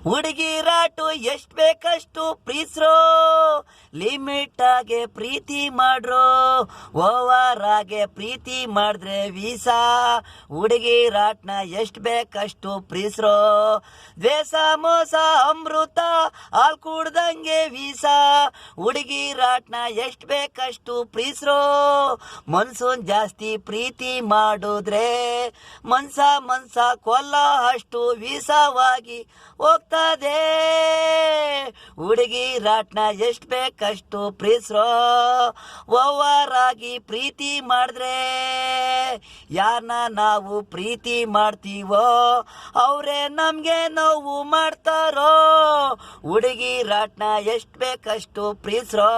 ಹುಡುಗಿರಾಟು ಎಷ್ಟ್ ಬೇಕಷ್ಟು ಪ್ರೀಸ್ರೋ, ಲಿಮಿಟ್ ಆಗೆ ಪ್ರೀತಿ ಮಾಡ್ರೋ, ಓವರ್ ಆಗೆ ಪ್ರೀತಿ ಮಾಡಿದ್ರೆ ವೀಸಾ. ಹುಡುಗಿರಾಟ್ನ ಎಷ್ಟ್ ಬೇಕಷ್ಟು ಪ್ರೀಸ್ರೋ, ದ್ವೇಷ ಮೋಸ ಅಮೃತ ಹಾಲ್ ಕುಡ್ದಂಗೆ ವೀಸಾ. ಹುಡುಗಿರಾಟ್ನ ಎಷ್ಟ್ ಬೇಕಷ್ಟು ಪ್ರೀಸ್ರೋ, ಮನ್ಸೂನ್ ಜಾಸ್ತಿ ಪ್ರೀತಿ ಮಾಡಿದ್ರೆ ಮನ್ಸ ಕೊಲ್ಲ ಅಷ್ಟು ವೀಸವಾಗಿ ಹೋಗ್ತದೆ. ಹುಡುಗಿರಾಟ್ನ ಎಷ್ಟ್ ಬೇಕಷ್ಟು ಪ್ರೀಸ್ರೋ, ಓವರ್ ಆಗಿ ಪ್ರೀತಿ ಮಾಡಿದ್ರೆ ಯಾರನ್ನ ನಾವು ಪ್ರೀತಿ ಮಾಡ್ತೀವೋ ಅವರೇ ನಮ್ಗೆ ನೋವು ಮಾಡ್ತಾರೋ. ಹುಡುಗಿರಾಟ್ನ ಎಷ್ಟ್ ಬೇಕಷ್ಟು ಪ್ರೀಸ್ರೋ,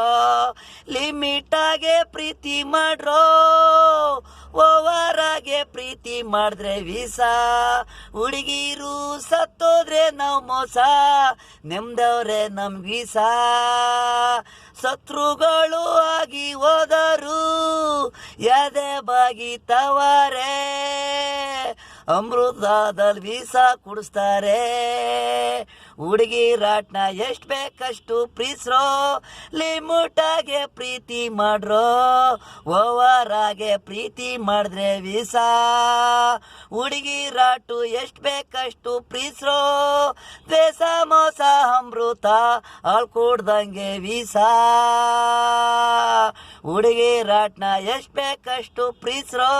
ಲಿಮಿಟ್ ಆಗೆ ಪ್ರೀತಿ ಮಾಡ್ರೋ, ಓವರ್ ಆಗೆ ಪ್ರೀತಿ ಮಾಡಿದ್ರೆ ವೀಸಾ. ಹುಡುಗಿರು ಸತ್ತೋದ್ರೆ ನಾವು ಮೋಸ, ನೆಮ್ದವ್ರೆ ನಮ್ ವೀಸಾ. ಶತ್ರುಗಳು ಆಗಿ ಹೋದರು ಎದೆ ಬಾಗಿತವರೆ, ಅಮೃತದಲ್ಲಿ ವೀಸಾ ಕುಡಿಸ್ತಾರೆ. ಹುಡುಗಿರಾಟ್ನ ಎಷ್ಟ್ ಬೇಕಷ್ಟು ಪ್ರೀಸ್ರೋ, ಲಿಮಿಟ್ ಆಗೆ ಪ್ರೀತಿ ಮಾಡ್ರೋ, ಓವರ್ ಆಗೆ ಪ್ರೀತಿ ಮಾಡಿದ್ರೆ ವೀಸಾ. ಹುಡುಗಿರಾಟು ಎಷ್ಟ್ ಬೇಕಷ್ಟು ಪ್ರೀಸ್ರೋ, ದ್ವೇಷ ಮೋಸ ಅಮೃತ ಹಾಲ್ ಕುಡ್ದಂಗೆ ವೀಸಾ. ಹುಡುಗಿರಾಟ್ನ ಎಷ್ಟ್ ಬೇಕಷ್ಟು ಪ್ರೀಸ್ರೋ.